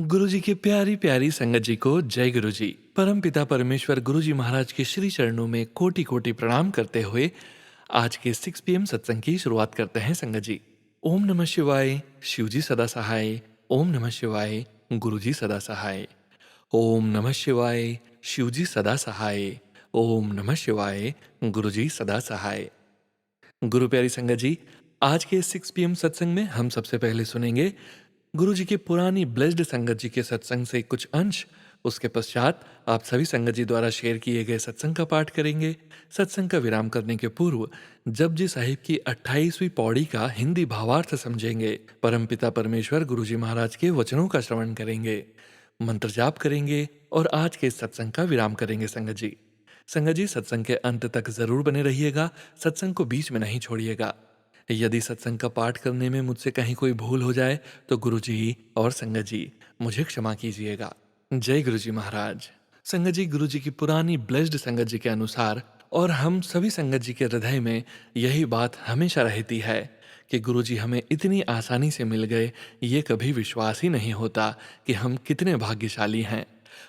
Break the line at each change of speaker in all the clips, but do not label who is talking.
गुरु जी की प्यारी प्यारी संगत जी को जय गुरु जी। परम पिता परमेश्वर गुरु जी महाराज के श्री चरणों में कोटि कोटि प्रणाम करते हुए आज के 6 PM सत्संग की शुरुआत करते हैं संगत जी। ओम नमः शिवाय, शिव जी सदा सहाय। ओम नमः शिवाय, गुरु जी सदा सहाय। ओम नमः शिवाय, शिव जी सदा सहाय। ओम नमः शिवाय, गुरु जी सदा सहाय। गुरु प्यारी संगत जी, आज के 6 PM सत्संग में हम सबसे पहले सुनेंगे गुरु जी की पुरानी ब्लेस्ड संगत जी के सत्संग से कुछ अंश। उसके पश्चात आप सभी संगत जी द्वारा शेयर किए गए सत्संग का पाठ करेंगे। सत्संग का विराम करने के पूर्व जपजी साहिब की 28वीं पौड़ी का हिंदी भावार्थ समझेंगे। परमपिता परमेश्वर गुरु जी महाराज के वचनों का श्रवण करेंगे, मंत्र जाप करेंगे और आज के इस सत्संग का विराम करेंगे संगत जी। संगत जी, सत्संग के अंत तक जरूर बने रहिएगा, सत्संग को बीच में नहीं छोड़िएगा। यदि सत्संग का पाठ करने में मुझसे कहीं कोई भूल हो जाए तो गुरु जी और संगत जी मुझे क्षमा कीजिएगा। जय गुरु जी महाराज। संगत जी, गुरु जी की पुरानी ब्लेस्ड संगत जी के अनुसार और हम सभी संगत जी के हृदय में यही बात हमेशा रहती है कि गुरु जी हमें इतनी आसानी से मिल गए, ये कभी विश्वास ही नहीं होता कि हम कितने भाग्यशाली हैं।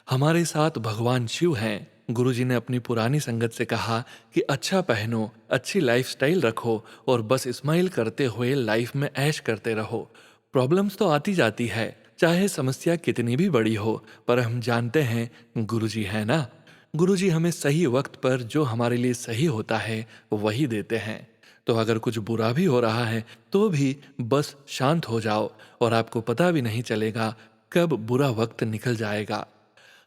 हमारे साथ भगवान शिव हैं। गुरुजी ने अपनी पुरानी संगत से कहा कि अच्छा पहनो, अच्छी लाइफस्टाइल रखो और बस स्माइल करते हुए लाइफ में ऐश करते रहो। प्रॉब्लम्स तो आती जाती है, चाहे समस्या कितनी भी बड़ी हो, पर हम जानते हैं गुरुजी है ना। गुरुजी हमें सही वक्त पर जो हमारे लिए सही होता है वही देते हैं। तो अगर कुछ बुरा भी हो रहा है तो भी बस शांत हो जाओ और आपको पता भी नहीं चलेगा कब बुरा वक्त निकल जाएगा।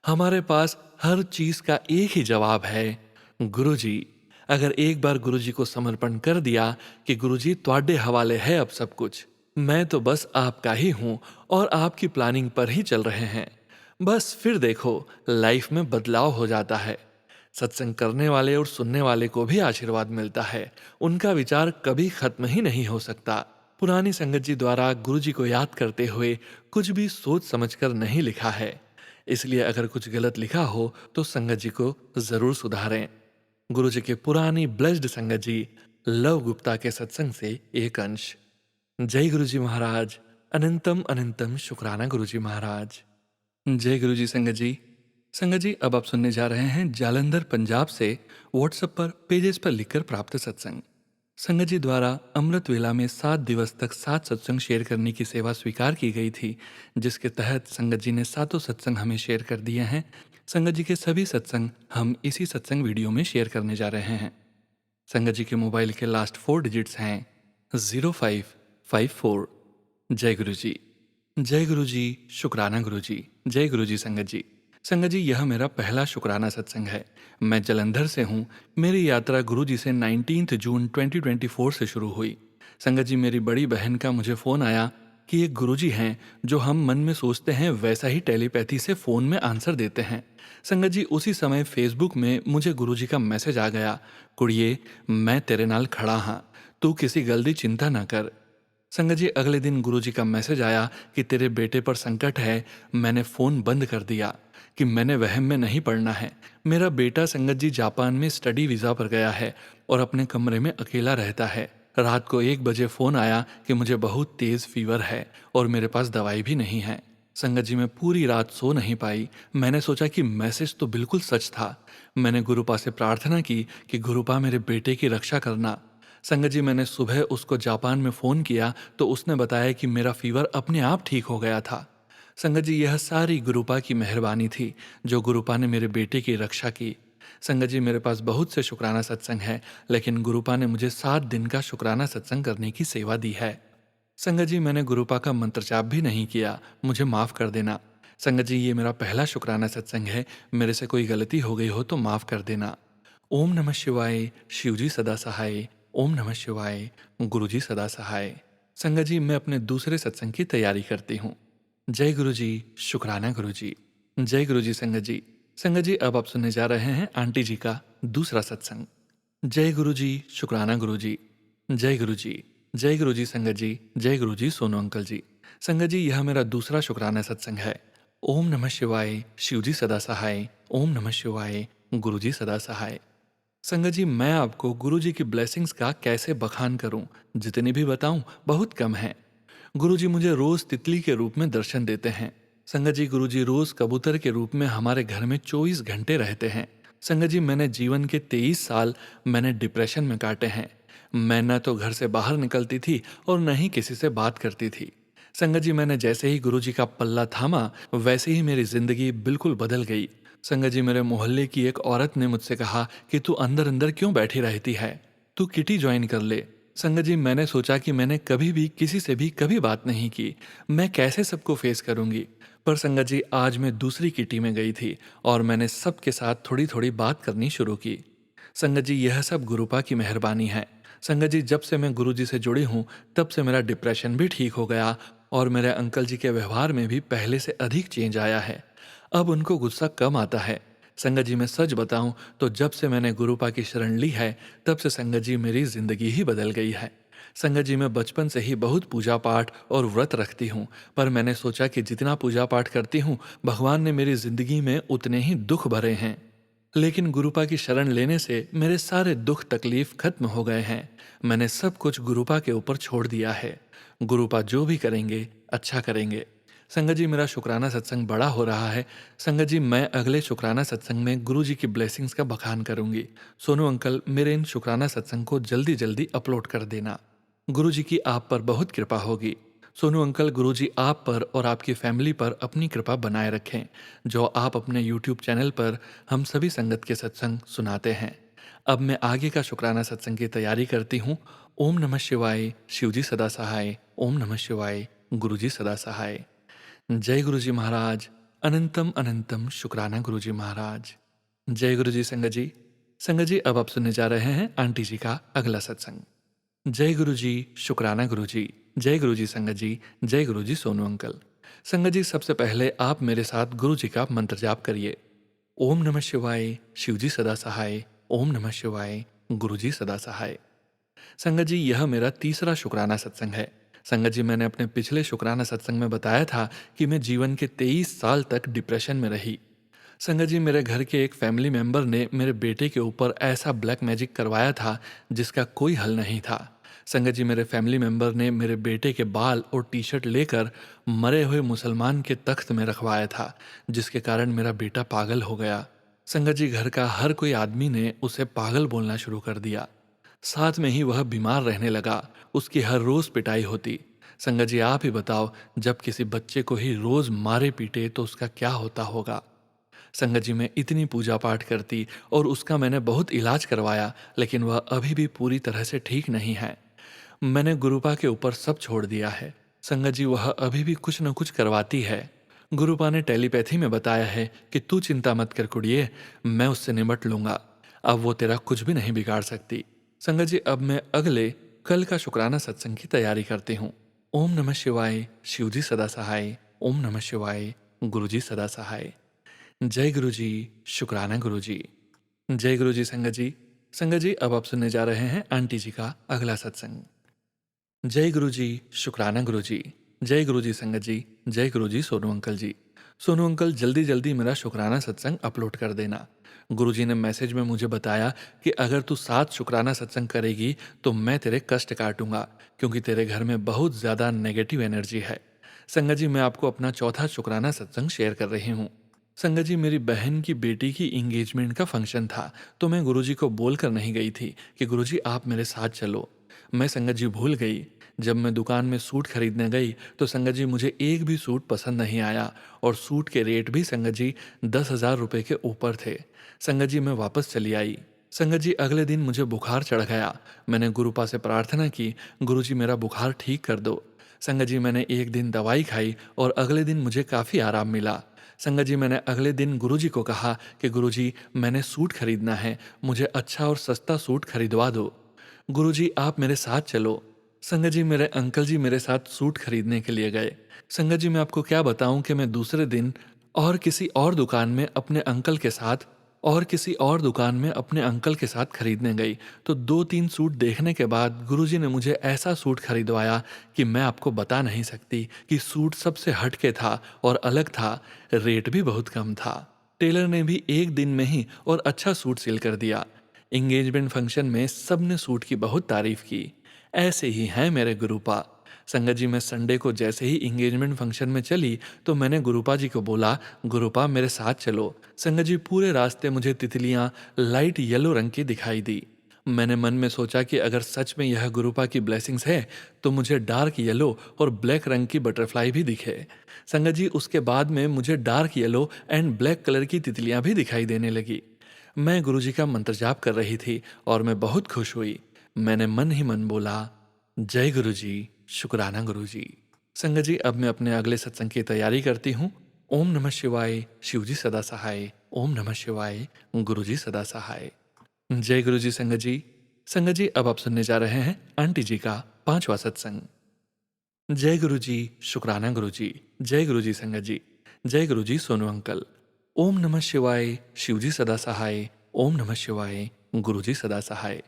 हमारे पास हर चीज का एक ही जवाब है, गुरुजी। अगर एक बार गुरुजी को समर्पण कर दिया कि गुरुजी ਤੁਹਾਡੇ हवाले है अब सब कुछ, मैं तो बस आपका ही हूं और आपकी प्लानिंग पर ही चल रहे हैं, बस फिर देखो लाइफ में बदलाव हो जाता है। सत्संग करने वाले और सुनने वाले को भी आशीर्वाद मिलता है, उनका विचार कभी खत्म ही नहीं हो सकता। पुरानी संगत जी द्वारा गुरुजी को याद करते हुए कुछ भी सोच समझकर नहीं लिखा है, इसलिए अगर कुछ गलत लिखा हो तो संगत जी को जरूर सुधारें। गुरु जी के पुरानी ब्लेस्ड संगत जी लव गुप्ता के सत्संग से एक अंश। जय गुरु जी महाराज। अनंतम अनंतम शुक्राना गुरु जी महाराज। जय गुरु जी संगत जी। संगत जी, अब आप सुनने जा रहे हैं जालंधर पंजाब से व्हाट्सएप पर पेजेस पर लिखकर प्राप्त सत्संग। संगत जी द्वारा अमृत वेला में 7 दिवस तक 7 सत्संग शेयर करने की सेवा स्वीकार की गई थी, जिसके तहत संगत जी ने 7 सत्संग हमें शेयर कर दिए हैं। संगत जी के सभी सत्संग हम इसी सत्संग वीडियो में शेयर करने जा रहे हैं। संगत जी के मोबाइल के लास्ट 4 डिजिट्स हैं 0554। जय गुरु जी। जय गुरु जी। शुक्राना गुरु जी। जय गुरु जी संगत जी। संगत जी, यह मेरा पहला शुक्राना सत्संग है। मैं जलंधर से हूँ। मेरी यात्रा गुरु जी से 19 जून 2024 से शुरू हुई। संगत जी, मेरी बड़ी बहन का मुझे फ़ोन आया कि एक गुरु जी हैं जो हम मन में सोचते हैं वैसा ही टेलीपैथी से फ़ोन में आंसर देते हैं। संगत जी, उसी समय फेसबुक में मुझे गुरु जी का मैसेज आ गया, कुड़िए मैं तेरे नाल खड़ा हाँ, तू किसी गल दी चिंता ना कर। संगत जी, अगले दिन गुरुजी का मैसेज आया कि तेरे बेटे पर संकट है। मैंने फ़ोन बंद कर दिया कि मैंने वहम में नहीं पड़ना है। मेरा बेटा संगत जी जापान में स्टडी वीज़ा पर गया है और अपने कमरे में अकेला रहता है। रात को 1 बजे फ़ोन आया कि मुझे बहुत तेज़ फीवर है और मेरे पास दवाई भी नहीं है। संगत जी, मैं पूरी रात सो नहीं पाई। मैंने सोचा कि मैसेज तो बिल्कुल सच था। मैंने गुरुपा से प्रार्थना की कि गुरुपा मेरे बेटे की रक्षा करना। संगत जी, मैंने सुबह उसको जापान में फ़ोन किया तो उसने बताया कि मेरा फीवर अपने आप ठीक हो गया था। संगत जी, यह सारी गुरुपा की मेहरबानी थी जो गुरुपा ने मेरे बेटे की रक्षा की। संगत जी, मेरे पास बहुत से शुक्राना सत्संग है, लेकिन गुरुपा ने मुझे 7 दिन का शुक्राना सत्संग करने की सेवा दी है। संगत जी, मैंने गुरुपा का मंत्र जाप भी नहीं किया, मुझे माफ़ कर देना। संगत जी, ये मेरा पहला शुक्राना सत्संग है, मेरे से कोई गलती हो गई हो तो माफ़ कर देना। ओम नमः शिवाय, शिवजी सदा सहाय। ओम नमः शिवाय, गुरुजी सदा सहाय। संगत जी, मैं अपने दूसरे सत्संग की तैयारी करती हूँ। जय गुरु जी। शुक्राना गुरु जी। जय गुरु जी संगत जी। संगत जी, अब आप सुनने जा रहे हैं आंटी जी का दूसरा सत्संग। जय गुरु जी। शुक्राना गुरु जी। जय गुरु जी। जय गुरु जी संगत जी। जय गुरु जी सोनू अंकल जी। संगत जी, यह मेरा दूसरा शुक्राना सत्संग है। ओम नमः शिवाय, शिवजी सदा सहाय। ओम नमः शिवाय, गुरु जी सदा सहाय। संगत जी, मैं आपको गुरु जी की ब्लेसिंग्स का कैसे बखान करूं, जितनी भी बताऊं बहुत कम है। गुरु जी मुझे रोज तितली के रूप में दर्शन देते हैं। संगत जी, गुरुजी रोज कबूतर के रूप में हमारे घर में 24 घंटे रहते हैं। संगत जी, मैंने जीवन के 23 साल मैंने डिप्रेशन में काटे हैं। मैं न तो घर से बाहर निकलती थी और न ही किसी से बात करती थी। संगत जी, मैंने जैसे ही गुरुजी का पल्ला थामा, वैसे ही मेरी जिंदगी बिल्कुल बदल गई। संगत जी, मेरे मोहल्ले की एक औरत ने मुझसे कहा कि तू अंदर अंदर क्यों बैठी रहती है, तू किटी ज्वाइन कर ले। संगत जी, मैंने सोचा कि मैंने कभी भी किसी से भी कभी बात नहीं की, मैं कैसे सबको फेस करूंगी। पर संगत जी, आज मैं दूसरी किटी में गई थी और मैंने सबके साथ थोड़ी थोड़ी बात करनी शुरू की। संगत जी, यह सब गुरुपा की मेहरबानी है। संगत जी, जब से मैं गुरुजी से जुड़ी हूँ, तब से मेरा डिप्रेशन भी ठीक हो गया और मेरे अंकल जी के व्यवहार में भी पहले से अधिक चेंज आया है। अब उनको गुस्सा कम आता है। संगत जी, मैं सच बताऊं तो जब से मैंने गुरुपा की शरण ली है, तब से संगत जी मेरी जिंदगी ही बदल गई है। संगत जी, मैं बचपन से ही बहुत पूजा पाठ और व्रत रखती हूँ, पर मैंने सोचा कि जितना पूजा पाठ करती हूँ, भगवान ने मेरी जिंदगी में उतने ही दुख भरे हैं। लेकिन गुरुपा की शरण लेने से मेरे सारे दुख तकलीफ खत्म हो गए हैं। मैंने सब कुछ गुरुपा के ऊपर छोड़ दिया है। गुरुपा जो भी करेंगे, अच्छा करेंगे। संगत जी, मेरा शुक्राना सत्संग बड़ा हो रहा है। संगत जी, मैं अगले शुक्राना सत्संग में गुरु जी की ब्लेसिंग्स का बखान करूंगी। सोनू अंकल, मेरे इन शुक्राना सत्संग को जल्दी जल्दी अपलोड कर देना। गुरु जी की आप पर बहुत कृपा होगी। सोनू अंकल, गुरु जी आप पर और आपकी फैमिली पर अपनी कृपा बनाए रखें, जो आप अपने यूट्यूब चैनल पर हम सभी संगत के सत्संग सुनाते हैं। अब मैं आगे का शुक्राना सत्संग की तैयारी करती हूँ। ओम नमः शिवाय, शिवजी सदा सहाय। ओम नमः शिवाय, गुरु जी सदा सहाय। जय गुरु जी महाराज। अनंतम अनंतम शुक्राना गुरु जी महाराज। जय गुरु जी। संगत जी, संगत जी, अब आप सुनने जा रहे हैं आंटी जी का अगला सत्संग। जय गुरु जी, शुक्राना गुरु जी। जय गुरु जी संगत जी। जय गुरु जी सोनू अंकल। संगत जी, सबसे पहले आप मेरे साथ गुरु जी का मंत्र जाप करिए। ओम नमः शिवाय, शिवजी सदा सहाय। ओम नमः शिवाय, गुरु जी सदा सहाय। संगत जी, यह मेरा तीसरा शुक्राना सत्संग है। संगत जी, मैंने अपने पिछले शुक्राना सत्संग में बताया था कि मैं जीवन के 23 साल तक डिप्रेशन में रही। संगत जी, मेरे घर के एक फैमिली मेंबर ने मेरे बेटे के ऊपर ऐसा ब्लैक मैजिक करवाया था जिसका कोई हल नहीं था। संगत जी, मेरे फैमिली मेंबर ने मेरे बेटे के बाल और टी शर्ट लेकर मरे हुए मुसलमान के तख्त में रखवाया था, जिसके कारण मेरा बेटा पागल हो गया। संगत जी, घर का हर कोई आदमी ने उसे पागल बोलना शुरू कर दिया। साथ में ही वह बीमार रहने लगा। उसकी हर रोज पिटाई होती। संगत जी, आप ही बताओ, जब किसी बच्चे को ही रोज मारे पीटे तो उसका क्या होता होगा। संगत जी, मैं इतनी पूजा पाठ करती और उसका मैंने बहुत इलाज करवाया, लेकिन वह अभी भी पूरी तरह से ठीक नहीं है। मैंने गुरुपा के ऊपर सब छोड़ दिया है। संगत जी, वह अभी भी कुछ न कुछ करवाती है। गुरुपा ने टेलीपैथी में बताया है कि तू चिंता मत कर कुड़िए, मैं उससे निपट लूंगा। अब वो तेरा कुछ भी नहीं बिगाड़ सकती। संगत जी, अब मैं अगले कल का शुक्राना सत्संग की तैयारी करती हूँ। ओम नमः शिवाय, शिवजी सदा सहाय। ओम नमः शिवाय, गुरुजी सदा सहाय। जय गुरु जी, शुक्राना गुरु जी। जय गुरु जी। संगत जी, संगत जी, अब आप सुनने जा रहे हैं आंटी जी का अगला सत्संग। जय गुरु जी, शुक्राना गुरु जी। जय गुरु जी। संगत जी, जय गुरु जी सोनू अंकल जी। सोनू अंकल, जल्दी जल्दी मेरा शुक्राना सत्संग अपलोड कर देना। गुरु जी ने मैसेज में मुझे बताया कि अगर तू 7 शुक्राना सत्संग करेगी तो मैं तेरे कष्ट काटूंगा, क्योंकि तेरे घर में बहुत ज़्यादा नेगेटिव एनर्जी है। संगत जी, मैं आपको अपना चौथा शुक्राना सत्संग शेयर कर रही हूँ। संगत जी, मेरी बहन की बेटी की इंगेजमेंट का फंक्शन था, तो मैं गुरुजी को बोल कर नहीं गई थी कि गुरुजी आप मेरे साथ चलो। मैं संगत जी भूल गई। जब मैं दुकान में सूट खरीदने गई तो संगत जी मुझे एक भी सूट पसंद नहीं आया, और सूट के रेट भी संगत जी 10,000 रुपये के ऊपर थे। संगत जी, मैं वापस चली आई। संगत जी, अगले दिन मुझे बुखार चढ़ गया। मैंने गुरुपा से प्रार्थना की, गुरुजी मेरा बुखार ठीक कर दो। संगत जी, मैंने एक दिन दवाई खाई और अगले दिन मुझे काफ़ी आराम मिला। संगत जी, मैंने अगले दिन गुरुजी को कहा कि गुरुजी, मैंने सूट खरीदना है, मुझे अच्छा और सस्ता सूट खरीदवा दो। गुरुजी, आप मेरे साथ चलो। संगत जी, मेरे अंकल जी मेरे साथ सूट खरीदने के लिए गए। संगत जी, मैं आपको क्या बताऊं कि मैं दूसरे दिन और किसी और दुकान में अपने अंकल के साथ खरीदने गई, तो 2-3 सूट देखने के बाद गुरुजी ने मुझे ऐसा सूट खरीदवाया कि मैं आपको बता नहीं सकती कि सूट सबसे हटके था और अलग था। रेट भी बहुत कम था। टेलर ने भी एक दिन में ही और अच्छा सूट सिल कर दिया। एंगेजमेंट फंक्शन में सबने सूट की बहुत तारीफ की। ऐसे ही हैं मेरे गुरुपा। संगत जी, मैं संडे को जैसे ही इंगेजमेंट फंक्शन में चली तो मैंने गुरुपा जी को बोला, गुरुपा मेरे साथ चलो। संगत जी, पूरे रास्ते मुझे तितलियां लाइट येलो रंग की दिखाई दी। मैंने मन में सोचा कि अगर सच में यह गुरुपा की ब्लेसिंग्स है तो मुझे डार्क येलो और ब्लैक रंग की बटरफ्लाई भी दिखे। संगत जी, उसके बाद में मुझे dark yellow and black colour की तितलियां भी दिखाई देने लगी। मैं गुरुजी का मंत्र जाप कर रही थी और मैं बहुत खुश हुई। मैंने मन ही मन बोला, जय गुरुजी, शुक्राना गुरुजी। संगत जी, अब मैं अपने अगले सत्संग की तैयारी करती हूँ। ओम नमः शिवाय, शिवजी सदा सहाय। ओम नमः शिवाय, गुरुजी सदा सहाय। जय गुरुजी संगत जी। संगत जी, अब आप सुनने जा रहे हैं आंटी जी का 5वां सत्संग। जय गुरुजी, शुक्राना गुरुजी। जय गुरुजी संगत जी। जय गुरुजी सोनू अंकल। ओम नमः शिवाय, शिवजी सदा सहाय। ओम नमः शिवाय, गुरुजी सदा सहाय।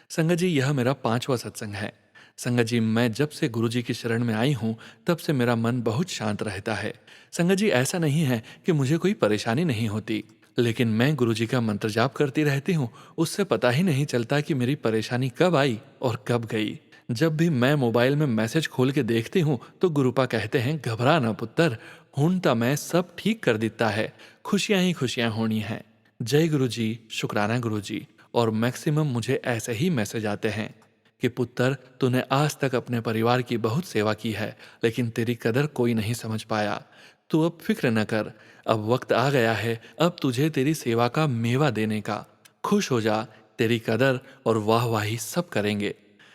संगत जी, यह मेरा 5वां सत्संग है। संगत जी, मैं जब से गुरुजी की शरण में आई हूँ तब से मेरा मन बहुत शांत रहता है। संगत जी, ऐसा नहीं है कि मुझे कोई परेशानी नहीं होती, लेकिन मैं गुरुजी का मंत्र जाप करती रहती हूँ। उससे पता ही नहीं चलता कि मेरी परेशानी कब आई और कब गई। जब भी मैं मोबाइल में मैसेज खोल के देखती हूँ तो गुरुपा कहते हैं, घबरा ना पुत्र, हूंता मैं सब ठीक कर देता है, खुशियाँ ही खुशियाँ होनी हैं। जय गुरुजी, शुक्राना गुरुजी। और मैक्सिमम मुझे ऐसे ही मैसेज आते हैं कि पुत्र, तूने आज तक अपने परिवार की बहुत सेवा की है, लेकिन तेरी कदर कोई नहीं समझ पाया। तू अब फिक्र न कर, अब वक्त आ गया है, अब तुझे तेरी सेवा का मेवा देने का। खुश हो जा, तेरी कदर और वाहवाही सब करेंगे।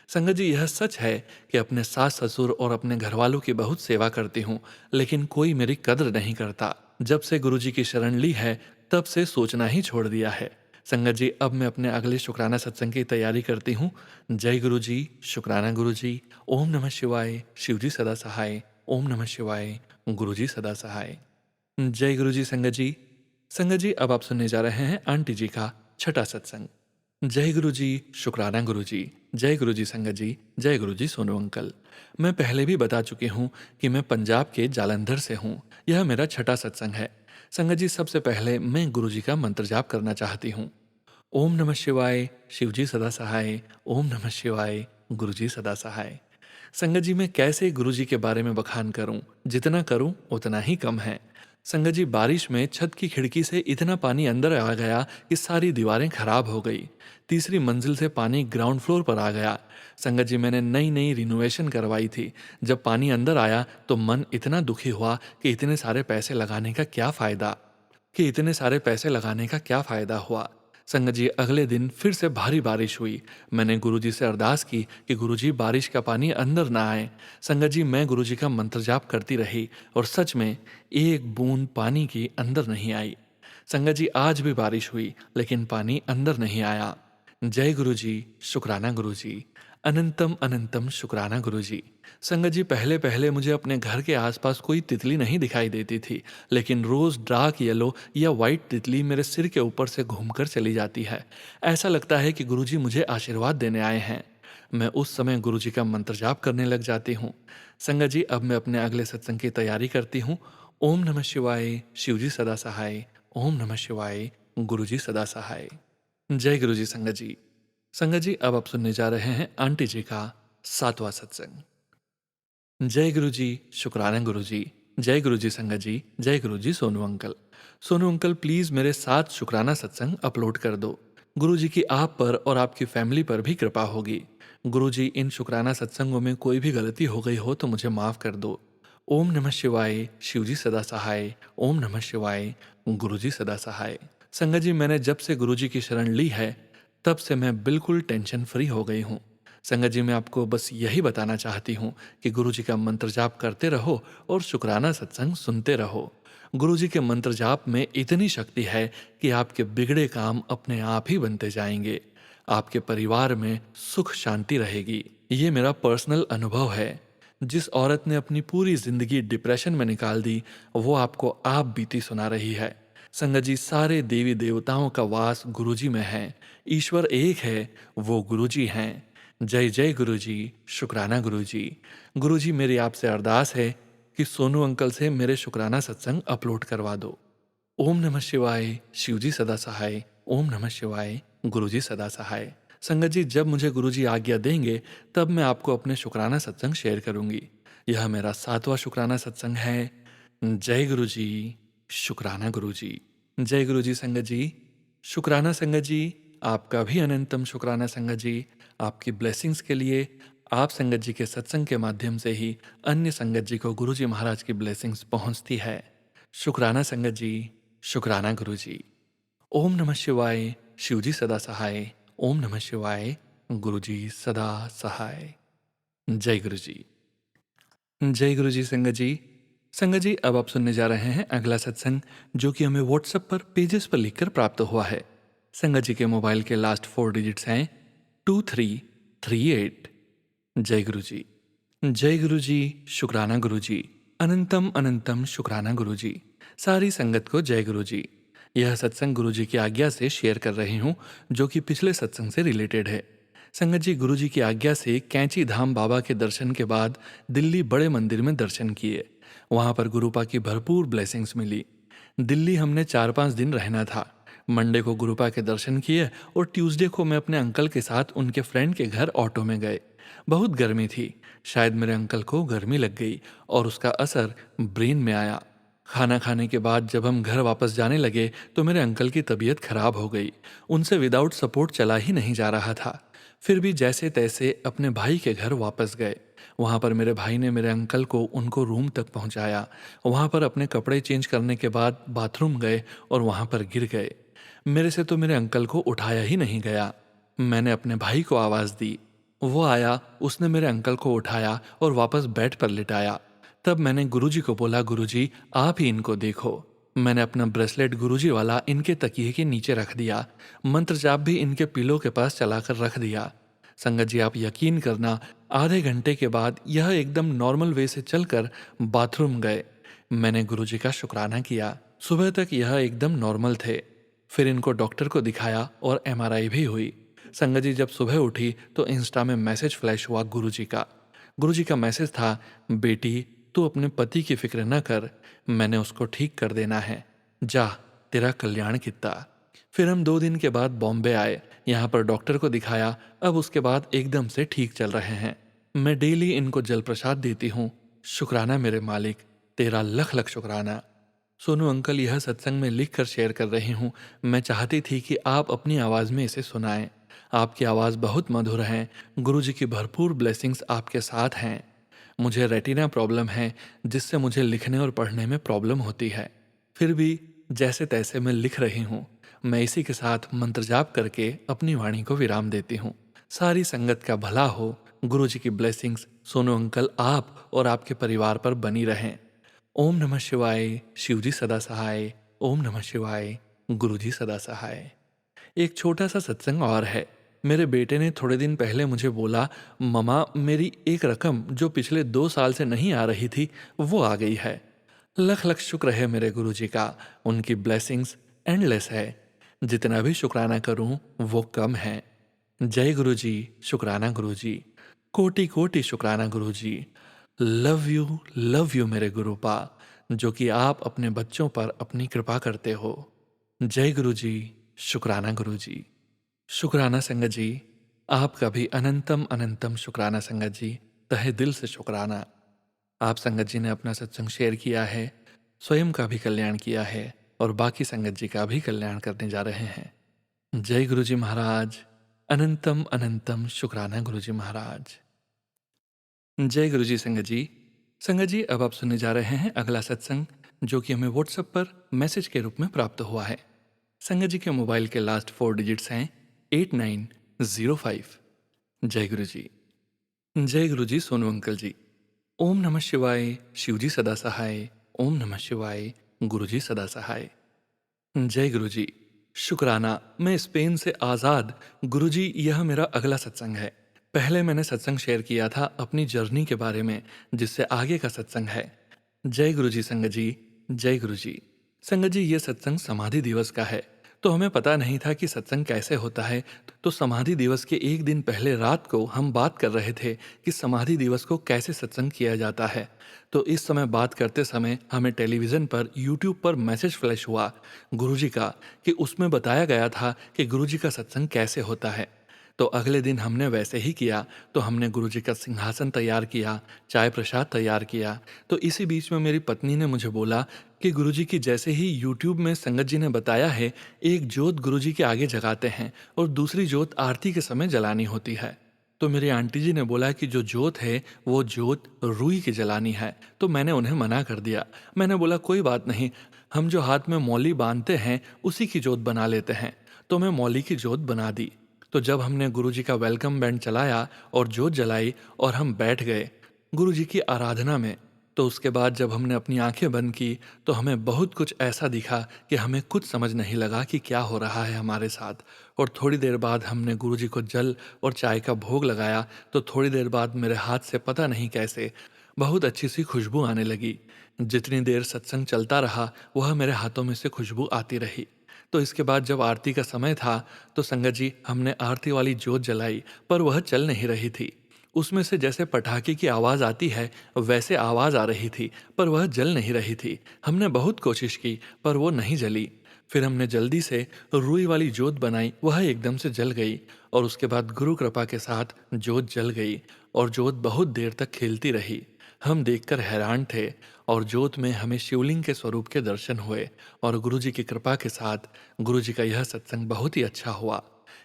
संगत जी, यह सच है कि अपने सास ससुर और अपने घर वालों की बहुत सेवा करती हूँ, लेकिन कोई मेरी कदर नहीं करता। जब से गुरुजी की शरण ली है तब से सोचना ही छोड़ दिया है। संगत जी, अब मैं अपने अगले शुक्राना सत्संग की तैयारी करती हूँ। जय गुरु जी, शुक्राना गुरु जी। ओम नमः शिवाय, शिवजी सदा सहाय। ओम नमः शिवाय, गुरु जी सदा सहाय। जय गुरु जी संगत जी। संगत जी, अब आप सुनने जा रहे हैं आंटी जी का 6ठा सत्संग। जय गुरु जी, शुक्राना गुरु जी। जय गुरु जी संगत जी। जय गुरु जी सोनू अंकल। मैं पहले भी बता चुकी हूँ कि मैं पंजाब के जालंधर से हूँ। यह मेरा 6ठा सत्संग है। संगत जी, सबसे पहले मैं गुरु जी का मंत्र जाप करना चाहती हूँ। ओम नमः शिवाय, शिवजी सदा सहाय। ओम नमः शिवाय, गुरुजी सदा सहाय। संगत जी, मैं कैसे गुरुजी के बारे में बखान करूं? जितना करूं उतना ही कम है। संगत जी, बारिश में छत की खिड़की से इतना पानी अंदर आ गया कि सारी दीवारें खराब हो गई। तीसरी मंजिल से पानी ग्राउंड फ्लोर पर आ गया। संगत जी, मैंने नई नई रिनोवेशन करवाई थी। जब पानी अंदर आया तो मन इतना दुखी हुआ कि इतने सारे पैसे लगाने का क्या फायदा, हुआ। संगत जी, अगले दिन फिर से भारी बारिश हुई। मैंने गुरुजी से अरदास की कि गुरुजी, बारिश का पानी अंदर ना आए। संगत जी, मैं गुरुजी का मंत्र जाप करती रही और सच में एक बूंद पानी की अंदर नहीं आई। संगत जी, आज भी बारिश हुई लेकिन पानी अंदर नहीं आया। जय गुरुजी, शुक्राना गुरुजी। अनंतम अनंतम शुक्राना गुरुजी। संगत जी, पहले पहले मुझे अपने घर के आसपास कोई तितली नहीं दिखाई देती थी, लेकिन रोज डार्क येलो या वाइट तितली मेरे सिर के ऊपर से घूमकर चली जाती है। ऐसा लगता है कि गुरुजी मुझे आशीर्वाद देने आए हैं। मैं उस समय गुरुजी का मंत्र जाप करने लग जाती हूँ। संगत जी, अब मैं अपने अगले सत्संग की तैयारी करती हूँ। ओम नमः शिवाय, शिवजी सदा सहाय। ओम नमः शिवाय, गुरुजी सदा सहाय। जय गुरुजी संगत जी। संगत जी, अब आप सुनने जा रहे हैं आंटी जी का 7वां सत्संग। जय गुरु जी, शुक्राना गुरु जी। जय गुरु जी संगत जी। जय गुरु जी Sonu uncle. Sonu uncle, please मेरे 7 शुक्राना सत्संग अपलोड कर दो। गुरु जी की आप पर और आपकी फैमिली पर भी कृपा होगी। गुरु जी, इन शुक्राना सत्संगों में कोई भी गलती हो गई हो तो मुझे माफ कर दो। ओम नमः शिवाय, शिवजी सदा सहाय। ओम नमः शिवाय, गुरु जी सदा सहाय। संगत जी, मैंने जब से गुरु जी की शरण ली है तब से मैं बिल्कुल टेंशन फ्री हो गई हूँ। संगत जी, मैं आपको बस यही बताना चाहती हूँ कि गुरु जी का मंत्र जाप करते रहो और शुक्राना सत्संग सुनते रहो। गुरु जी के मंत्र जाप में इतनी शक्ति है कि आपके बिगड़े काम अपने आप ही बनते जाएंगे। आपके परिवार में सुख शांति रहेगी। ये मेरा पर्सनल अनुभव है। जिस औरत ने अपनी पूरी जिंदगी डिप्रेशन में निकाल दी, वो आपको आप बीती सुना रही है। संगत जी, सारे देवी देवताओं का वास गुरुजी में है। ईश्वर एक है, वो गुरुजी हैं। जय जय गुरुजी, शुक्राना गुरुजी। गुरुजी, मेरी आपसे अरदास है कि सोनू अंकल से मेरे शुक्राना सत्संग अपलोड करवा दो। ओम नमः शिवाय, शिवजी सदा सहाय। ओम नमः शिवाय, गुरुजी सदा सहाय। संगत जी, जब मुझे गुरुजी आज्ञा देंगे तब मैं आपको अपने शुक्राना सत्संग शेयर करूंगी। यह मेरा 7वां शुक्राना सत्संग है। जय गुरुजी। शुक्राना गुरुजी। जय गुरुजी संगत जी। शुक्राना संगत जी। आपका भी अनंतम शुक्राना संगत जी। आपकी ब्लेसिंग्स के लिए। आप संगत जी के सत्संग के माध्यम से ही अन्य संगत जी को गुरुजी महाराज की ब्लेसिंग्स पहुंचती है। शुक्राना संगत जी। शुक्राना गुरुजी। ओम नमः शिवाय। शिवजी सदा सहाय। ओम नमः शिवाय। गुरुजी सदा सहाय। जय गुरुजी। जय गुरुजी संगत जी। संगत जी, अब आप सुनने जा रहे हैं अगला सत्संग, जो कि हमें व्हाट्सएप पर पेजेस पर लिखकर प्राप्त हुआ है। संगत जी के मोबाइल के लास्ट 4 डिजिट्स हैं 2338। जय गुरुजी। जय गुरुजी। शुक्राना गुरुजी। अनंतम अनंतम शुक्राना गुरुजी। सारी संगत को जय गुरुजी। यह सत्संग गुरुजी की आज्ञा से शेयर कर रही हूँ, जो कि पिछले सत्संग से रिलेटेड है। संगत जी, गुरुजी की आज्ञा से कैंची धाम बाबा के दर्शन के बाद दिल्ली बड़े मंदिर में दर्शन किए। वहाँ पर गुरुपा की भरपूर ब्लेसिंग्स मिली। दिल्ली हमने 4-5 दिन रहना था। मंडे को गुरुपा के दर्शन किए और ट्यूसडे को मैं अपने अंकल के साथ उनके फ्रेंड के घर ऑटो में गए। बहुत गर्मी थी। शायद मेरे अंकल को गर्मी लग गई और उसका असर ब्रेन में आया। खाना खाने के बाद जब हम घर वापस जाने लगे तो मेरे अंकल की तबीयत खराब हो गई। उनसे विदाउट सपोर्ट चला ही नहीं जा रहा था। फिर भी जैसे तैसे अपने भाई के घर वापस गए। वहाँ पर मेरे भाई ने मेरे अंकल को उनको रूम तक पहुँचाया। वहाँ पर अपने कपड़े चेंज करने के बाद बाथरूम गए और वहाँ पर गिर गए। मेरे से तो मेरे अंकल को उठाया ही नहीं गया। मैंने अपने भाई को आवाज़ दी। वो आया, उसने मेरे अंकल को उठाया और वापस बेड पर लिटाया। तब मैंने गुरुजी को बोला, गुरुजी आप ही इनको देखो। मैंने अपना ब्रेसलेट गुरुजी वाला इनके तकिए के नीचे रख दिया। मंत्र जाप भी इनके पिलो के पास चलाकर रख दिया। संगत जी, आप यकीन करना, आधे घंटे के बाद यह एकदम नॉर्मल वे से चलकर बाथरूम गए। मैंने गुरुजी का शुक्राना किया। सुबह तक यह एकदम नॉर्मल थे। फिर इनको डॉक्टर को दिखाया और एमआरआई भी हुई। संगत जी, जब सुबह उठी तो इंस्टा में मैसेज फ्लैश हुआ गुरुजी का। गुरुजी का मैसेज था, बेटी तू अपने पति की फिक्र न कर, मैंने उसको ठीक कर देना है, जा तेरा कल्याण कित्ता। फिर हम 2 दिन के बाद बॉम्बे आए। यहाँ पर डॉक्टर को दिखाया। अब उसके बाद एकदम से ठीक चल रहे हैं। मैं डेली इनको जल प्रसाद देती हूँ। शुक्राना मेरे मालिक, तेरा लख लख शुक्राना। सोनू अंकल, यह सत्संग में लिख कर शेयर कर रही हूँ। मैं चाहती थी कि आप अपनी आवाज़ में इसे सुनाएं। आपकी आवाज़ बहुत मधुर है। गुरुजी की भरपूर ब्लेसिंग्स आपके साथ हैं। मुझे रेटिना प्रॉब्लम है, जिससे मुझे लिखने और पढ़ने में प्रॉब्लम होती है। फिर भी जैसे तैसे मैं लिख रही हूँ। मैं इसी के साथ मंत्र जाप करके अपनी वाणी को विराम देती हूँ। सारी संगत का भला हो। गुरुजी की ब्लेसिंग्स सोनू अंकल आप और आपके परिवार पर बनी रहें। ओम नमः शिवाय। शिवजी सदा सहाय। ओम नमः शिवाय। गुरुजी सदा सहाय। एक छोटा सा सत्संग और है। मेरे बेटे ने थोड़े दिन पहले मुझे बोला, ममा मेरी एक रकम जो पिछले 2 साल से नहीं आ रही थी वो आ गई है। लख लख शुक्र है मेरे गुरुजी का। उनकी ब्लेसिंग्स एंडलेस है। जितना भी शुक्राना करूं वो कम है। जय गुरुजी। शुक्राना गुरुजी। कोटि कोटि शुक्राना गुरुजी। लव यू मेरे गुरुपा, जो कि आप अपने बच्चों पर अपनी कृपा करते हो। जय गुरुजी। शुक्राना गुरुजी। शुक्राना संगत जी। आपका भी अनंतम अनंतम शुक्राना संगत जी। तहे दिल से शुक्राना। आप संगत जी ने अपना सत्संग शेयर किया है, स्वयं का भी कल्याण किया है और बाकी संगत जी का भी कल्याण करने जा रहे हैं। जय गुरुजी महाराज। अनंतम अनंतम शुक्राना गुरुजी महाराज। जय गुरुजी संगत जी। संगत जी, अब आप सुनने जा रहे हैं अगला सत्संग, जो कि हमें व्हाट्सएप पर मैसेज के रूप में प्राप्त हुआ है। संगत जी के मोबाइल के लास्ट 4 डिजिट्स हैं 8905। जय गुरुजी। जय गुरुजी सोनू अंकल जी। ओम नमः शिवाय। शिवजी सदा सहाय। ओम नमः शिवाय। गुरुजी सदा सहाय। जय गुरुजी। शुक्राना। मैं स्पेन से आज़ाद। गुरुजी, यह मेरा अगला सत्संग है। पहले मैंने सत्संग शेयर किया था अपनी जर्नी के बारे में, जिससे आगे का सत्संग है। जय गुरुजी संगत जी। जय गुरुजी। संगत जी, ये सत्संग समाधि दिवस का है। तो हमें पता नहीं था कि सत्संग कैसे होता है। तो समाधि दिवस के एक दिन पहले रात को हम बात कर रहे थे कि समाधि दिवस को कैसे सत्संग किया जाता है। तो इस समय बात करते समय हमें टेलीविज़न पर यूट्यूब पर मैसेज फ्लैश हुआ गुरुजी का, कि उसमें बताया गया था कि गुरुजी का सत्संग कैसे होता है। तो अगले दिन हमने वैसे ही किया। तो हमने गुरुजी का सिंहासन तैयार किया, चाय प्रसाद तैयार किया। तो इसी बीच में मेरी पत्नी ने मुझे बोला कि गुरुजी की जैसे ही यूट्यूब में संगत जी ने बताया है, एक जोत गुरुजी के आगे जगाते हैं और दूसरी जोत आरती के समय जलानी होती है। तो मेरी आंटी जी ने बोला कि जो जोत है वो जोत रुई की जलानी है। तो मैंने उन्हें मना कर दिया। मैंने बोला कोई बात नहीं, हम जो हाथ में मौली बांधते हैं उसी की जोत बना लेते हैं। तो मैं मौली की जोत बना दी। तो जब हमने गुरुजी का वेलकम बैंड चलाया और जोत जलाई और हम बैठ गए गुरुजी की आराधना में, तो उसके बाद जब हमने अपनी आंखें बंद की तो हमें बहुत कुछ ऐसा दिखा कि हमें कुछ समझ नहीं लगा कि क्या हो रहा है हमारे साथ। और थोड़ी देर बाद हमने गुरुजी को जल और चाय का भोग लगाया। तो थोड़ी देर बाद मेरे हाथ से पता नहीं कैसे बहुत अच्छी सी खुशबू आने लगी। जितनी देर सत्संग चलता रहा वह मेरे हाथों में से खुशबू आती रही। तो इसके बाद जब आरती का समय था तो संगत जी हमने आरती वाली जोत जलाई, पर वह चल नहीं रही थी। उसमें से जैसे पटाखे की आवाज़ आती है वैसे आवाज़ आ रही थी, पर वह जल नहीं रही थी। हमने बहुत कोशिश की पर वो नहीं जली। फिर हमने जल्दी से रुई वाली जोत बनाई, वह एकदम से जल गई। और उसके बाद गुरु कृपा के साथ जोत जल गई और जोत बहुत देर तक खिलती रही। हम देखकर हैरान थे और जोत में हमें शिवलिंग के स्वरूप के दर्शन हुए। और गुरुजी की कृपा के साथ गुरुजी का यह सत्संग बहुत ही अच्छा हुआ।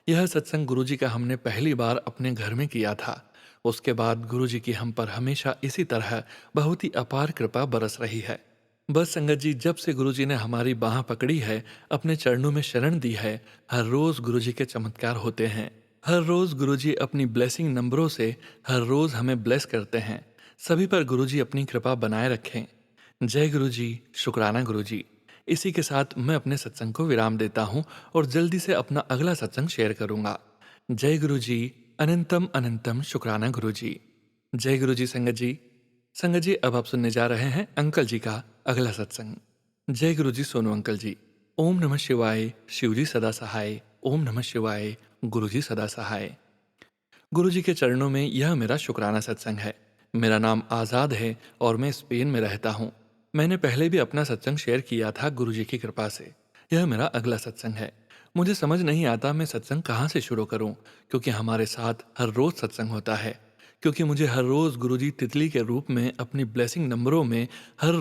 यह सत्संग गुरुजी का हमने पहली बार अपने घर में किया था। उसके बाद गुरुजी की हम पर हमेशा इसी तरह बहुत ही अपार कृपा बरस रही है। बस संगत जी, जब से गुरुजी ने हमारी बाह पकड़ी है, अपने चरणों में शरण दी है, हर रोज गुरुजी के चमत्कार होते हैं। हर रोज गुरुजी अपनी ब्लेसिंग नंबरों से हर रोज हमें ब्लेस करते हैं। सभी पर गुरुजी अपनी कृपा बनाए रखें। जय गुरुजी, शुक्राना गुरुजी। इसी के साथ मैं अपने सत्संग को विराम देता हूँ और जल्दी से अपना अगला सत्संग शेयर करूंगा। जय गुरुजी, अनंतम अनंतम शुक्राना गुरुजी। जय गुरुजी संगत जी। संगत जी, अब आप सुनने जा रहे हैं अंकल जी का अगला सत्संग। जय गुरुजी सोनू अंकल जी। ओम नमः शिवाय, शिवजी सदा सहाय। ओम नमः शिवाय, गुरुजी सदा सहाय। गुरुजी के चरणों में यह मेरा शुक्राना सत्संग है। मेरा नाम आज़ाद है और मैं स्पेन में रहता हूँ। मैंने पहले भी अपना सत्संग शेयर किया था गुरुजी की कृपा से। यह मेरा अगला सत्संग है। मुझे समझ नहीं आता मैं सत्संग कहाँ से शुरू करूँ, क्योंकि हमारे साथ हर रोज़ सत्संग होता है। क्योंकि मुझे हर रोज़ गुरुजी तितली के रूप में अपनी ब्लेसिंग नंबरों में हर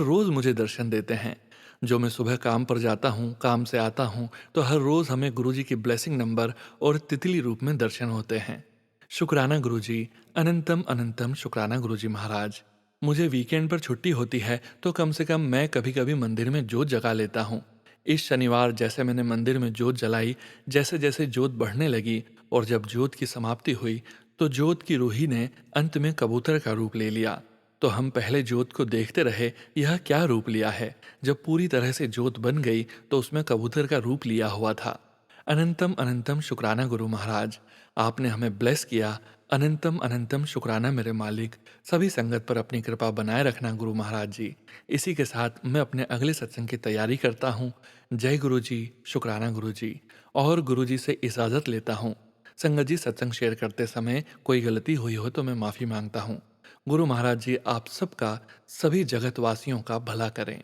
रोज़ मुझे दर्शन देते हैं। जो मैं सुबह काम पर जाता हूँ, काम से आता हूँ, तो हर रोज़ हमें गुरुजी की ब्लेसिंग नंबर और तितली रूप में दर्शन होते हैं। शुक्राना गुरुजी, अनंतम अनंतम शुक्राना गुरुजी महाराज। मुझे वीकेंड पर छुट्टी होती है तो कम से कम मैं कभी कभी मंदिर में जोत जगा लेता हूँ। इस शनिवार जैसे मैंने मंदिर में जोत जलाई, जैसे जैसे जोत बढ़ने लगी और जब जोत की समाप्ति हुई तो जोत की रूही ने अंत में कबूतर का रूप ले लिया। तो हम पहले जोत को देखते रहे, यह क्या रूप लिया है। जब पूरी तरह से जोत बन गई तो उसमें कबूतर का रूप लिया हुआ था। अनंतम अनंतम शुक्राना गुरु महाराज, आपने हमें ब्लेस किया। अनंतम अनंतम शुक्राना मेरे मालिक। सभी संगत पर अपनी कृपा बनाए रखना गुरु महाराज जी। इसी के साथ मैं अपने अगले सत्संग की तैयारी करता हूँ। जय गुरु जी, शुक्राना गुरु जी। और गुरु जी से इजाज़त लेता हूँ। संगत जी, सत्संग शेयर करते समय कोई गलती हुई हो तो मैं माफ़ी मांगता हूँ। गुरु महाराज जी आप सबका, सभी जगतवासियों का भला करें।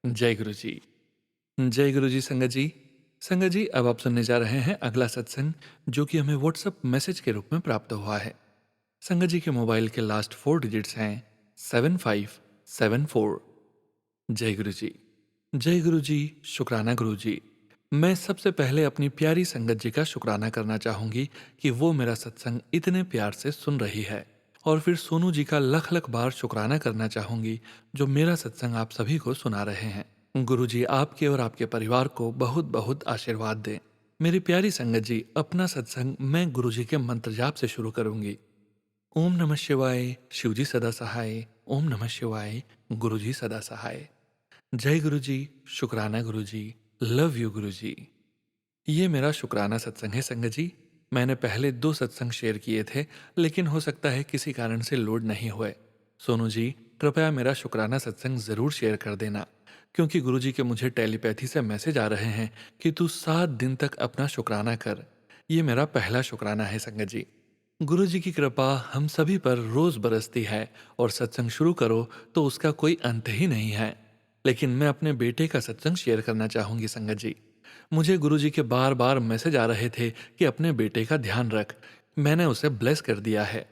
जय गुरु जी। जय गुरु जी संगत जी। संगत जी, अब आप सुनने जा रहे हैं अगला सत्संग, जो कि हमें व्हाट्सएप मैसेज के रूप में प्राप्त हुआ है। संगत जी के मोबाइल के लास्ट 4 डिजिट्स हैं 7574। जय गुरु जी। जय गुरु जी, शुक्राना गुरु जी। मैं सबसे पहले अपनी प्यारी संगत जी का शुक्राना करना चाहूंगी कि वो मेरा सत्संग इतने प्यार से सुन रही है। और फिर सोनू जी का लख लख बार शुक्राना करना चाहूंगी, जो मेरा सत्संग आप सभी को सुना रहे हैं। गुरु जी आपके और आपके परिवार को बहुत बहुत आशीर्वाद दें। मेरी प्यारी संगत जी, अपना सत्संग मैं गुरु जी के मंत्र जाप से शुरू करूंगी। ओम नमः शिवाय, शिवजी सदा सहाय। ओम नमः शिवाय, गुरु जी सदा सहाय। जय गुरु जी, शुक्राना गुरु जी। लव यू गुरु जी। ये मेरा शुक्राना सत्संग है संगत जी। मैंने पहले 2 सत्संग शेयर किए थे, लेकिन हो सकता है किसी कारण से लोड नहीं हुए। सोनू जी, कृपया मेरा शुक्राना सत्संग ज़रूर शेयर कर देना, क्योंकि गुरुजी के मुझे टेलीपैथी से मैसेज आ रहे हैं कि तू 7 दिन तक अपना शुक्राना कर। ये मेरा पहला शुक्राना है संगत जी। गुरुजी की कृपा हम सभी पर रोज़ बरसती है और सत्संग शुरू करो तो उसका कोई अंत ही नहीं है। लेकिन मैं अपने बेटे का सत्संग शेयर करना चाहूँगी संगत जी। मुझे गुरुजी के बार बार मैसेज आ रहे थे कि अपने बेटे का ध्यान रख। मैंने उसे ब्लेस कर दिया है।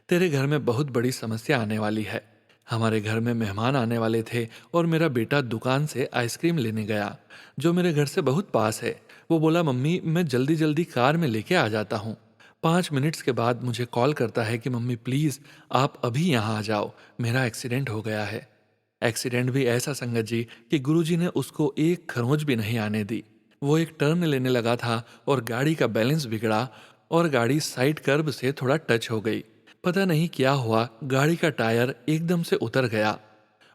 तेरे घर में बहुत बड़ी समस्या आने वाली है। हमारे घर में मेहमान आने वाले थे और मेरा बेटा दुकान से आइसक्रीम लेने गया, जो मेरे घर से बहुत पास है। वो बोला, मम्मी मैं जल्दी जल्दी कार में लेके आ जाता हूँ। 5 मिनट्स के बाद मुझे कॉल करता है कि मम्मी प्लीज़ आप अभी यहाँ आ जाओ, मेरा एक्सीडेंट हो गया है। एक्सीडेंट भी ऐसा संगत जी कि गुरुजी ने उसको एक खरोंच भी नहीं आने दी। वो एक टर्न लेने लगा था और गाड़ी का बैलेंस बिगड़ा और गाड़ी साइड कर्ब से थोड़ा टच हो गई। पता नहीं क्या हुआ, गाड़ी का टायर एकदम से उतर गया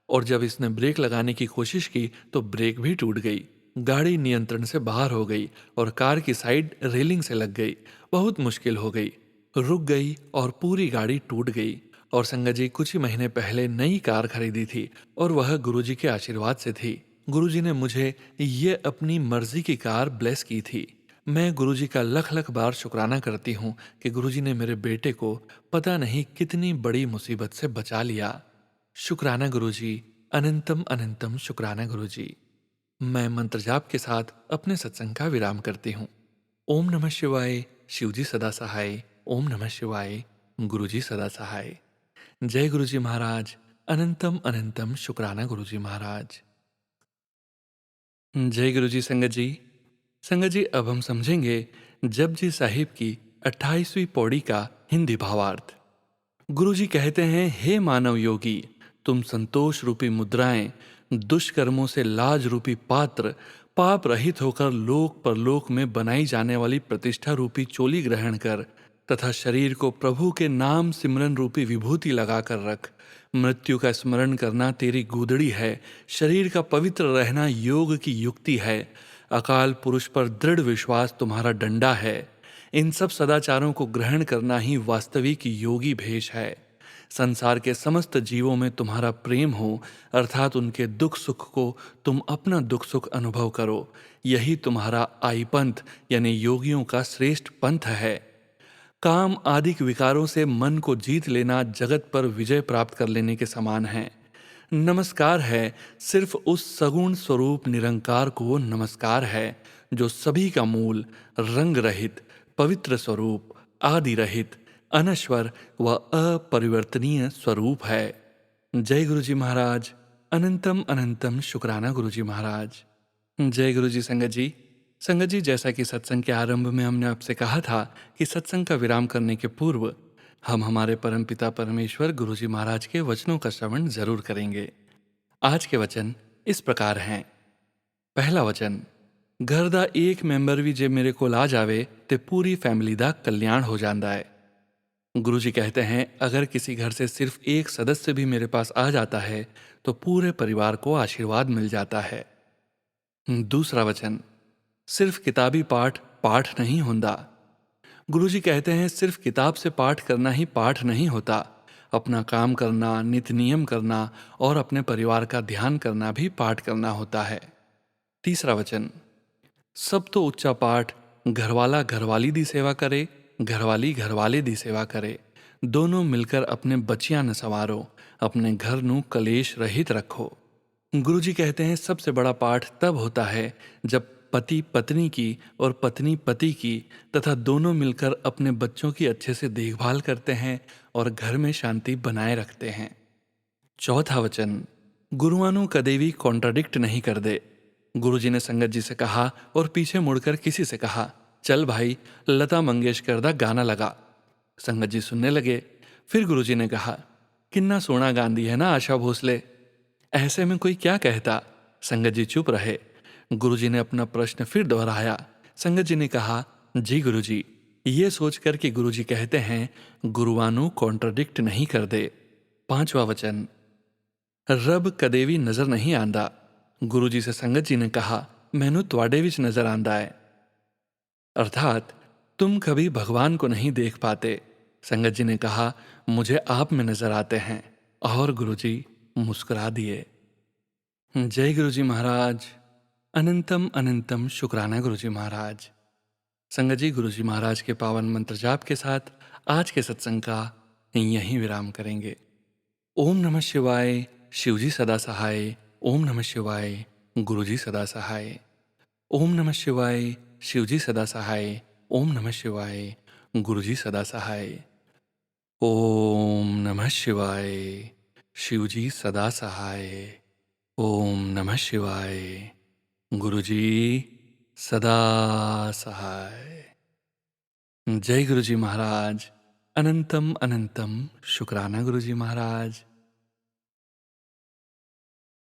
और जब इसने ब्रेक लगाने की कोशिश की तो ब्रेक भी टूट गई। गाड़ी नियंत्रण से बाहर हो गई और कार की साइड रेलिंग से लग गई। बहुत मुश्किल हो गई, रुक गई और पूरी गाड़ी टूट गई। और संगत जी कुछ ही महीने पहले नई कार खरीदी थी और वह गुरुजी के आशीर्वाद से थी। गुरुजी ने मुझे ये अपनी मर्जी की कार ब्लेस की थी। मैं गुरुजी का लख लख बार शुक्राना करती हूँ कि गुरुजी ने मेरे बेटे को पता नहीं कितनी बड़ी मुसीबत से बचा लिया। शुक्राना गुरुजी, अनंतम अनंतम शुक्राना गुरुजी। मैं मंत्र जाप के साथ अपने सत्संग का विराम करती हूँ। ओम नमः शिवाय। शिवजी सदा सहाय। ओम नमः शिवाय। गुरुजी सदा सहाय। जय गुरुजी महाराज। अनंतम अनंतम शुक्राना गुरुजी महाराज। जय गुरुजी संगत जी। संगत जी, अब हम समझेंगे जपजी साहिब की 28वीं पौड़ी का हिंदी भावार्थ। गुरुजी कहते हैं, हे मानव योगी, तुम संतोष रूपी मुद्राएं, दुष्कर्मों से लाज रूपी पात्र, पाप रहित होकर लोक परलोक में बनाई जाने वाली प्रतिष्ठा रूपी चोली ग्रहण कर तथा शरीर को प्रभु के नाम सिमरन रूपी विभूति लगाकर रख। मृत्यु का स्मरण करना तेरी गूदड़ी है, शरीर का पवित्र रहना योग की युक्ति है, अकाल पुरुष पर दृढ़ विश्वास तुम्हारा डंडा है। इन सब सदाचारों को ग्रहण करना ही वास्तविक योगी भेष है। संसार के समस्त जीवों में तुम्हारा प्रेम हो, अर्थात उनके दुख सुख को तुम अपना दुख सुख अनुभव करो। यही तुम्हारा आई पंथ यानी योगियों का श्रेष्ठ पंथ है। काम आदि विकारों से मन को जीत लेना जगत पर विजय प्राप्त कर लेने के समान है। नमस्कार है सिर्फ उस सगुण स्वरूप निरंकार को नमस्कार है, जो सभी का मूल, रंग रहित, पवित्र स्वरूप, आदि रहित, अनश्वर व अपरिवर्तनीय स्वरूप है। जय गुरुजी महाराज। अनंतम अनंतम शुक्राना गुरुजी महाराज। जय गुरुजी संगत जी। संगत जी, जैसा कि सत्संग के आरंभ में हमने आपसे कहा था कि सत्संग का विराम करने के पूर्व हम हमारे परमपिता परमेश्वर गुरुजी महाराज के वचनों का श्रवण जरूर करेंगे। आज के वचन इस प्रकार हैं। पहला वचन, घर दा एक मैंबर भी जे मेरे को आ जावे ते पूरी फैमिली दा कल्याण हो जाता है। गुरुजी कहते हैं, अगर किसी घर से सिर्फ एक सदस्य भी मेरे पास आ जाता है तो पूरे परिवार को आशीर्वाद मिल जाता है। दूसरा वचन, सिर्फ किताबी पाठ पाठ नहीं होता। गुरुजी कहते हैं, सिर्फ किताब से पाठ करना ही पाठ नहीं होता। अपना काम करना, नित्य नियम करना और अपने परिवार का ध्यान करना भी पाठ करना होता है। तीसरा वचन, सब तो उच्चा पाठ घरवाला घरवाली दी सेवा करे, घरवाली घरवाले दी सेवा करे। दोनों मिलकर अपने बच्चियां न संवारो, अपने घर नू कलेश रहित रखो। गुरुजी कहते हैं, सबसे बड़ा पाठ तब होता है जब पति पत्नी की और पत्नी पति की तथा दोनों मिलकर अपने बच्चों की अच्छे से देखभाल करते हैं और घर में शांति बनाए रखते हैं। चौथा वचन, गुरुआनु कदे भी कॉन्ट्राडिक्ट नहीं कर दे। गुरुजी ने संगत जी से कहा और पीछे मुड़कर किसी से कहा, चल भाई लता मंगेशकर दा गाना लगा। संगत जी सुनने लगे। फिर गुरुजी ने कहा, किन्ना सोना गांधी है ना आशा भोसले, ऐसे में कोई क्या कहता। संगत जी चुप रहे। गुरुजी ने अपना प्रश्न फिर दोहराया। संगत जी ने कहा, जी गुरुजी। ये सोचकर कि गुरुजी कहते हैं गुरुवानु कॉन्ट्राडिक्ट नहीं कर दे। पांचवा वचन, रब कदे भी नजर नहीं आंदा। गुरुजी से संगत जी ने कहा, मैनू त्वाडे विच नजर आंदा है, अर्थात तुम कभी भगवान को नहीं देख पाते। संगत जी ने कहा, मुझे आप में नजर आते हैं, और गुरुजी मुस्कुरा दिए। जय गुरुजी महाराज। अनंतम अनंतम शुक्राना गुरुजी महाराज। संगत जी, गुरुजी महाराज के पावन मंत्र जाप के साथ आज के सत्संग का यहीं विराम करेंगे। ओम नमः शिवाय। शिवजी सदा सहाय। ओम नमः शिवाय। गुरुजी सदा सहाय। ओम नमः शिवाय। शिवजी सदा सहाय। ओम नमः शिवाय। गुरुजी सदा सहाय। ओम नमः शिवाय। शिवजी सदा सहाय। ओम नमः शिवाय। गुरुजी सदा सहाय। जय गुरुजी महाराज। अनंतम अनंतम शुक्राना गुरुजी महाराज।